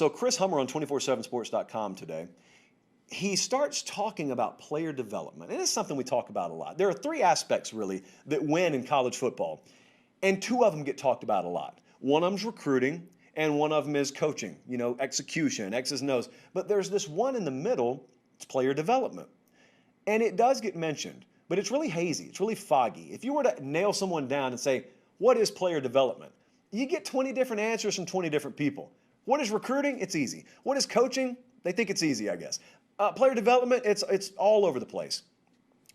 So Chris Hummer on 247sports.com today, he starts talking about player development. And it's something we talk about a lot. There are three aspects, really, that win in college football. And two of them get talked about a lot. One of them is recruiting, and one of them is coaching, execution, X's and O's. But there's this one in the middle, it's player development. And it does get mentioned, but it's really hazy. It's really foggy. If you were to nail someone down and say, what is player development? You get 20 different answers from 20 different people. What is recruiting? It's easy. What is coaching? They think it's easy, I guess. Player development, it's all over the place.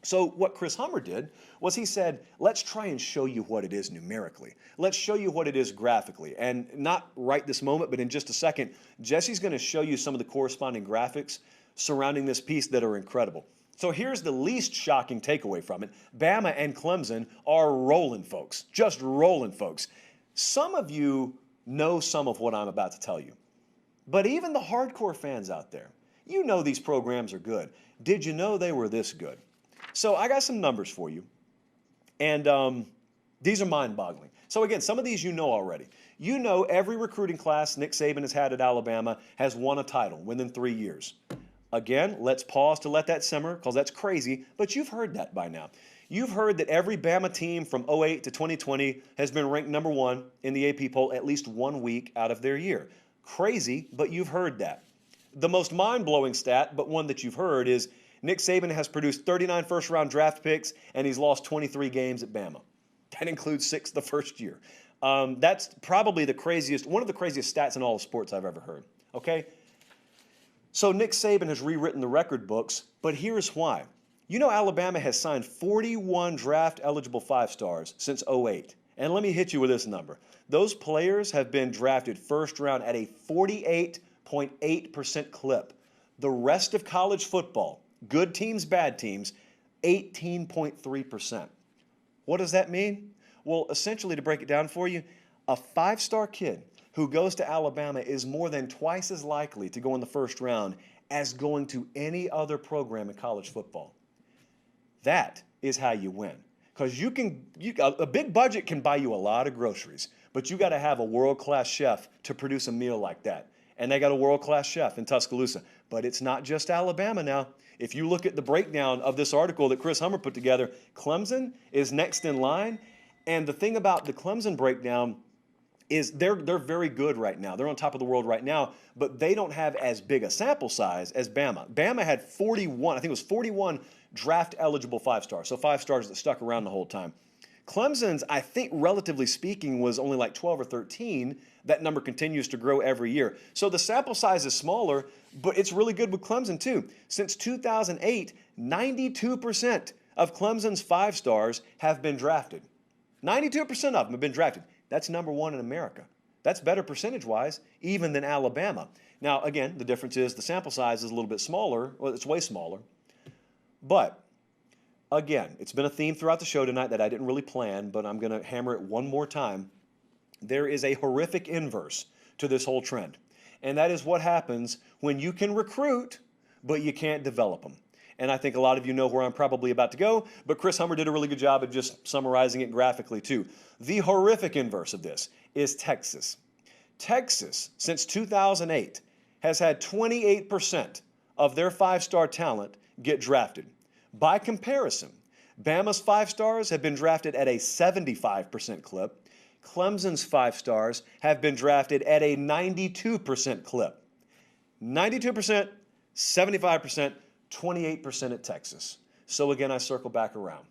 So what Chris Hummer did was he said, let's try and show you what it is numerically. Let's show you what it is graphically. And not right this moment, but in just a second, Jesse's going to show you some of the corresponding graphics surrounding this piece that are incredible. So here's the least shocking takeaway from it. Bama and Clemson are rolling, folks, just rolling, folks. Some of you know some of what I'm about to tell you. But even the hardcore fans out there, you know these programs are good. Did you know they were this good? So I got some numbers for you, and these are mind-boggling. So again, some of these you know already. You know every recruiting class Nick Saban has had at Alabama has won a title within 3 years. Again, let's pause to let that simmer because that's crazy, but you've heard that by now. You've heard that every Bama team from 08 to 2020 has been ranked number one in the AP poll at least 1 week out of their year. Crazy, but you've heard that. The most mind-blowing stat, but one that you've heard, is Nick Saban has produced 39 first-round draft picks, and he's lost 23 games at Bama. That includes 6 the first year. That's probably one of the craziest stats in all of sports I've ever heard, okay? So Nick Saban has rewritten the record books, but here's why. You know Alabama has signed 41 draft-eligible 5-stars since 08. And let me hit you with this number. Those players have been drafted first round at a 48.8% clip. The rest of college football, good teams, bad teams, 18.3%. What does that mean? Well, essentially, to break it down for you, a 5-star kid who goes to Alabama is more than twice as likely to go in the first round as going to any other program in college football. That is how you win. Because a big budget can buy you a lot of groceries, but you got to have a world-class chef to produce a meal like that. And they got a world-class chef in Tuscaloosa. But it's not just Alabama now. If you look at the breakdown of this article that Chris Hummer put together, Clemson is next in line. And the thing about the Clemson breakdown is they're very good right now. They're on top of the world right now, but they don't have as big a sample size as Bama. Bama had 41, I think it was 41 draft-eligible 5-stars, so 5 stars that stuck around the whole time. Clemson's, I think, relatively speaking, was only like 12 or 13. That number continues to grow every year. So the sample size is smaller, but it's really good with Clemson, too. Since 2008, 92% of Clemson's 5-stars have been drafted. 92% of them have been drafted. That's number one in America. That's better percentage-wise even than Alabama. Now, again, the difference is the sample size is a little bit smaller. Well, it's way smaller. But, again, it's been a theme throughout the show tonight that I didn't really plan, but I'm going to hammer it one more time. There is a horrific inverse to this whole trend. And that is what happens when you can recruit, but you can't develop them. And I think a lot of you know where I'm probably about to go, but Chris Hummer did a really good job of just summarizing it graphically too. The horrific inverse of this is Texas. Texas, since 2008, has had 28% of their 5-star talent get drafted. By comparison, Bama's 5-stars have been drafted at a 75% clip. Clemson's 5-stars have been drafted at a 92% clip. 92%, 75%, 28% at Texas. So again, I circle back around.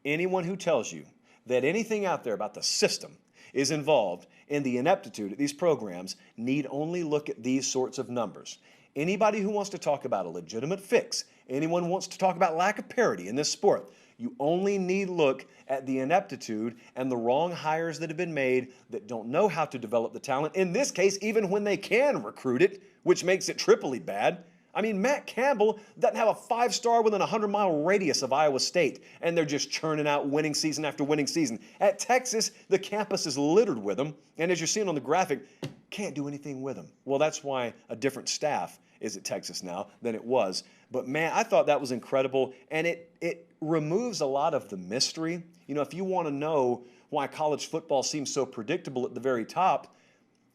Anyone who tells you that anything out there about the system is involved in the ineptitude of these programs need only look at these sorts of numbers. Anybody who wants to talk about a legitimate fix, anyone who wants to talk about lack of parity in this sport, you only need look at the ineptitude and the wrong hires that have been made that don't know how to develop the talent. In this case, even when they can recruit it, which makes it triply bad. I mean, Matt Campbell doesn't have a 5-star within a 100-mile radius of Iowa State, and they're just churning out winning season after winning season. At Texas, the campus is littered with them, and as you're seeing on the graphic, can't do anything with them. Well, that's why a different staff is at Texas now than it was. But, man, I thought that was incredible, and it removes a lot of the mystery. You know, if you want to know why college football seems so predictable at the very top,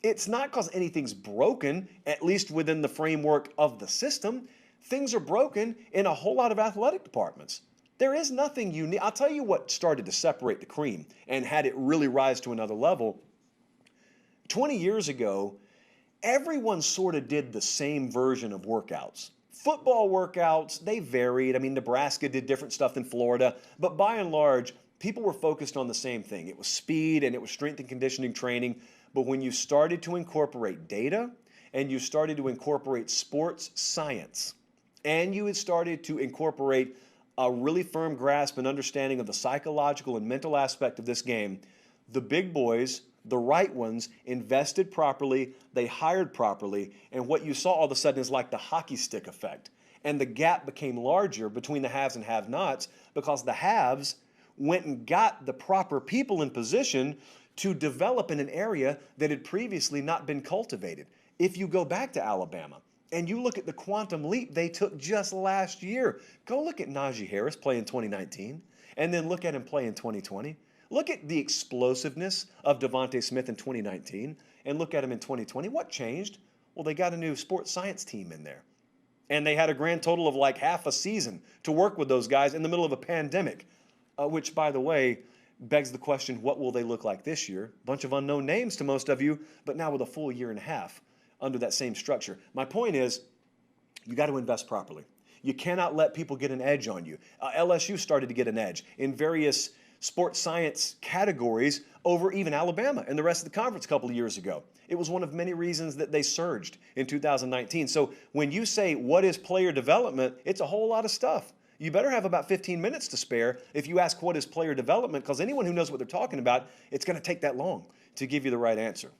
It's not because anything's broken, at least within the framework of the system. Things are broken in a whole lot of athletic departments. There is nothing unique. I'll tell you what started to separate the cream and had it really rise to another level. 20 years ago, everyone sort of did the same version of workouts. Football workouts, they varied. I mean, Nebraska did different stuff than Florida, but by and large, people were focused on the same thing. It was speed and it was strength and conditioning training. But when you started to incorporate data and you started to incorporate sports science and you had started to incorporate a really firm grasp and understanding of the psychological and mental aspect of this game, the big boys, the right ones, invested properly, they hired properly, and what you saw all of a sudden is like the hockey stick effect. And the gap became larger between the haves and have-nots because the haves went and got the proper people in position to develop in an area that had previously not been cultivated. If you go back to Alabama and you look at the quantum leap they took just last year, go look at Najee Harris play in 2019 and then look at him play in 2020. Look at the explosiveness of Devontae Smith in 2019 and look at him in 2020. What changed? Well, they got a new sports science team in there. And they had a grand total of like half a season to work with those guys in the middle of a pandemic, which, by the way, begs the question, what will they look like this year? A bunch of unknown names to most of you, but now with a full year and a half under that same structure. My point is, you got to invest properly. You cannot let people get an edge on you. LSU started to get an edge in various sports science categories over even Alabama and the rest of the conference a couple of years ago. It was one of many reasons that they surged in 2019. So when you say, what is player development, it's a whole lot of stuff. You better have about 15 minutes to spare if you ask what is player development, because anyone who knows what they're talking about, it's going to take that long to give you the right answer.